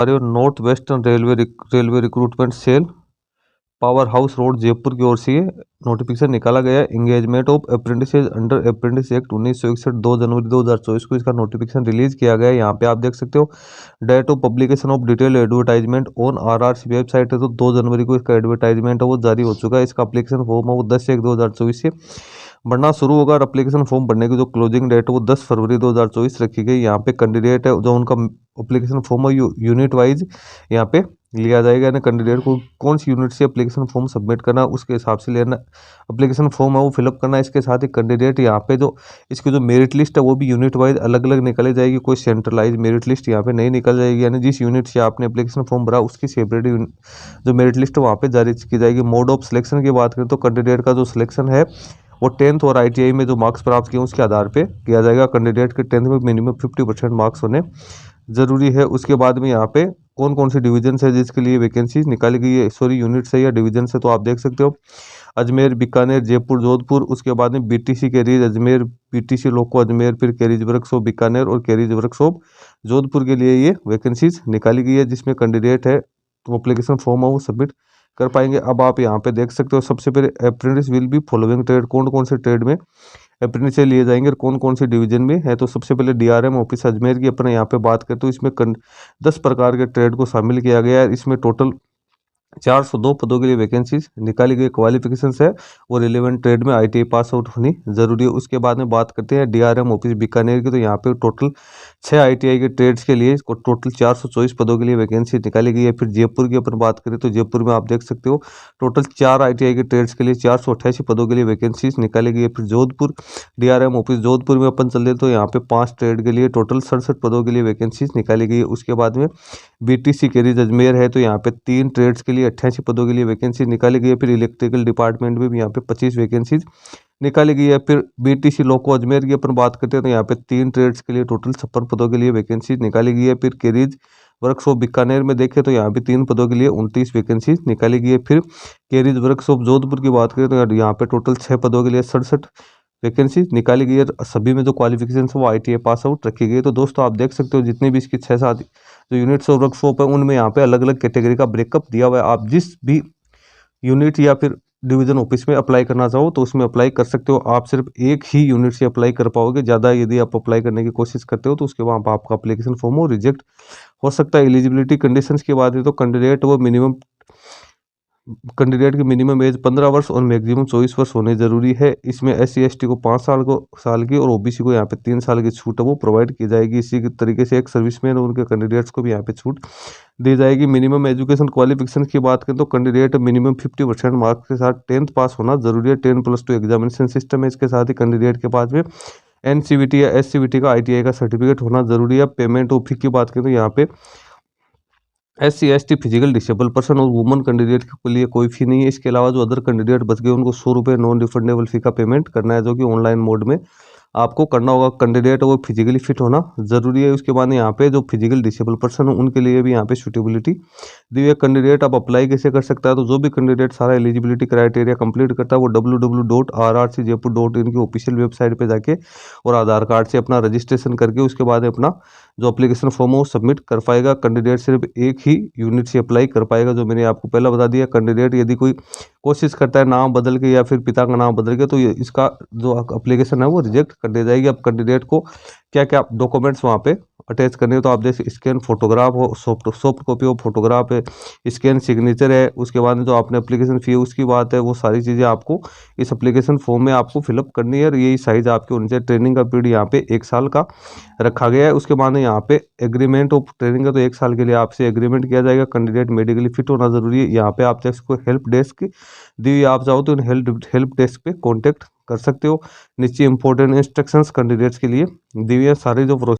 अरे north western railway recruitment cell power house road Jaipur की ओर से ये नोटिफिकेशन निकाला गया है। Engagement of apprentices under apprentice act 1961 2 जनवरी 2024 को इसका नोटिफिकेशन रिलीज किया गया है। यहाँ पे आप देख सकते हो date of publication of detail advertisement on RRC website है, तो 2 जनवरी को इसका एडवर्टाइजमेंट है वो जारी हो चुका है। इसका एप्लीकेशन फॉर्म है वो 10/1/2024 से भरना शुरू होगा और एप्लीकेशन फॉर्म भरने की जो क्लोजिंग डेट है वो 10 फरवरी 2024 रखी गई। यहाँ पे कैंडिडेट है जो उनका एप्लीकेशन फॉर्म है यूनिट वाइज यहाँ पे लिया जाएगा, यानी कैंडिडेट को कौन सी यूनिट से एप्लीकेशन फॉर्म सबमिट करना उसके हिसाब से लेना एप्लीकेशन फॉर्म है वो फिलअप करना। इसके साथ ही कैंडिडेट यहाँ पे जो इसकी जो मेरिट लिस्ट है वो भी यूनिट वाइज अलग अलग निकाली जाएगी, कोई सेंट्रलाइज मेरिट लिस्ट यहाँ पे नहीं निकल जाएगी, यानी जिस यूनिट से आपने एप्लीकेशन फॉर्म भरा उसकी सेपरेट जो मेरिट लिस्ट है वहाँ पे जारी की जाएगी। मोड ऑफ सिलेक्शन की बात करें तो कैंडिडेट का जो सिलेक्शन है वो 10th और ITI में जो मार्क्स प्राप्त किए उसके आधार पे किया जाएगा। कैंडिडेट के 10th में मिनिमम 50% मार्क्स होने जरूरी है। उसके बाद में यहाँ पे कौन कौन सी डिवीजन है जिसके लिए वैकेंसी निकाली गई है, सॉरी यूनिट है या डिवीजन से, तो आप देख सकते हो अजमेर, बीकानेर, जयपुर, जोधपुर। उसके बाद में BTC कैरीज अजमेर, BTC लोको अजमेर, फिर कैरीज वर्कशॉप बीकानेर और कैरीज वर्कशॉप जोधपुर के लिए ये वैकेंसीज निकाली गई है, जिसमें कैंडिडेट है तो एप्लीकेशन फॉर्म है वो सबमिट कर पाएंगे। अब आप यहाँ पे देख सकते हो सबसे पहले apprentice will be following trade, कौन कौन से ट्रेड में अप्रेंटिस लिए जाएंगे और कौन कौन से डिवीजन में है। तो सबसे पहले DRM ऑफिस अजमेर की अपने यहाँ पे बात करते हो, इसमें 10 प्रकार के ट्रेड को शामिल किया गया है। इसमें टोटल 402 पदों के लिए वैकेंसीज निकाली गई। क्वालिफिकेशन है और रिलेवेंट ट्रेड में ITI पास आउट होनी जरूरी है। उसके बाद में बात करते हैं DRM ऑफिस बीकानेर की, तो यहाँ पे टोटल 6 ITI के ट्रेड्स के लिए टोटल 424 पदों के लिए वैकेंसी निकाली गई है। फिर जयपुर की अपन बात करें तो जयपुर में आप देख सकते हो टोटल 4 ITI के ट्रेड्स के लिए 488 पदों के लिए वैकेंसीज निकाली गई है। फिर जोधपुर DRM ऑफिस जोधपुर में अपन चल रहे तो यहाँ पे 5 ट्रेड के लिए टोटल 67 पदों के लिए वैकेंसीज निकाली गई है। उसके बाद में BTC कैरीज अजमेर है तो यहाँ पे 3 ट्रेड्स के लिए 88 पदों के लिए वैकेंसी निकाली गई है। फिर इलेक्ट्रिकल डिपार्टमेंट में भी यहाँ पे 25 वैकेंसीज निकाली गई है। फिर BTC लोको अजमेर की अपन बात करते हैं तो यहाँ पे 3 ट्रेड्स के लिए टोटल 56 पदों के लिए वैकेंसी निकाली गई है। फिर कैरीज वर्कशॉप बीकानेर में देखें तो यहाँ पे 3 पदों के लिए 29 वैकेंसी निकाली गई है। फिर कैरीज वर्कशॉप जोधपुर की बात करें तो यहाँ पे टोटल 6 पदों के लिए 67 वैकेंसी निकाली गई है। सभी में जो क्वालिफिकेशन है वो ITI पास आउट रखी गई है। तो दोस्तों आप देख सकते हो जितनी भी इसकी 6-7 जो यूनिट्स और वर्कशॉप है उनमें यहाँ पे अलग अलग कैटेगरी का ब्रेकअप दिया हुआ है। आप जिस भी यूनिट या फिर डिवीजन ऑफिस में अप्लाई करना चाहो तो उसमें अप्लाई कर सकते हो। आप सिर्फ एक ही यूनिट से अप्लाई कर पाओगे, ज़्यादा यदि आप अप्लाई करने की कोशिश करते हो तो उसके बाद आपका अप्लीकेशन फॉर्म वो रिजेक्ट हो सकता है। एलिजिबिलिटी कंडीशंस की बात है तो कैंडिडेट की मिनिमम एज 15 वर्ष और मैक्सिमम 24 वर्ष होने जरूरी है। इसमें SC/ST को 5 साल की और OBC को यहाँ पे 3 साल की छूट है वो प्रोवाइड की जाएगी। इसी तरीके से एक सर्विसमैन और उनके कैंडिडेट्स को भी यहाँ पे छूट दी जाएगी। मिनिमम एजुकेशन क्वालिफिकेशन की बात करें तो कैंडिडेट मिनिमम 50% मार्क्स के साथ 10th पास होना जरूरी है। 10+2 एग्जामिनेशन सिस्टम है। इसके साथ ही कैंडिडेट के पास में NCVT या SCVT का ITI का सर्टिफिकेट होना जरूरी है। पेमेंट ऑफ फी की बात करें तो यहाँ पे SC/ST फिजिकल डिसेबल पर्सन और वुमन कैंडिडेट के लिए कोई फी नहीं है। इसके अलावा जो अदर कैंडिडेट बच गए उनको 100 रुपये नॉन रिफंडेबल फी का पेमेंट करना है, जो कि ऑनलाइन मोड में आपको करना होगा। कैंडिडेट वो फिजिकली फिट होना जरूरी है। उसके बाद यहाँ पे जो फिजिकल डिसेबल पर्सन है उनके लिए भी यहाँ पे सूटेबिलिटी दी हुई। कैंडिडेट आप अप्लाई कैसे कर सकता है, तो जो भी कैंडिडेट सारा एलिजिबिलिटी क्राइटेरिया कंप्लीट करता है वो www.rrcjaipur.in की ऑफिशियल वेबसाइट पे जाके और आधार कार्ड से अपना रजिस्ट्रेशन करके उसके बाद अपना जो एप्लीकेशन फॉर्म है वो सबमिट कर पाएगा। कैंडिडेट सिर्फ एक ही यूनिट से अप्लाई कर पाएगा, जो मैंने आपको पहले बता दिया। कैंडिडेट यदि कोई कोशिश करता है नाम बदल के या फिर पिता का नाम बदल के तो ये इसका जो एप्लीकेशन है वो रिजेक्ट कर दी जाएगी। अब कैंडिडेट को क्या क्या डॉक्यूमेंट्स वहाँ पे अटैच करने हो तो आप देख स्कैन फोटोग्राफ हो, सॉफ्ट कॉपी हो, फोटोग्राफ है, स्कैन सिग्नेचर है। उसके बाद जो आपने एप्लीकेशन फी है उसकी बात है, वो सारी चीज़ें आपको इस एप्लीकेशन फॉर्म में आपको फिलअप करनी है। और यही साइज आपके होनी चाहिए। ट्रेनिंग का पीरियड यहाँ पे 1 साल का रखा गया है। उसके बाद यहाँ पे एग्रीमेंट ऑफ ट्रेनिंग का तो 1 साल के लिए आपसे एग्रीमेंट किया जाएगा। कैंडिडेट मेडिकली फिट होना जरूरी है। यहाँ पे आप देख सकते हो हेल्प डेस्क दी, आप चाहो तो हेल्प डेस्क पे कॉन्टेक्ट कर सकते हो। नीचे इंपॉर्टेंट इंस्ट्रक्शंस कैंडिडेट्स के लिए दी हुई है। सारे जो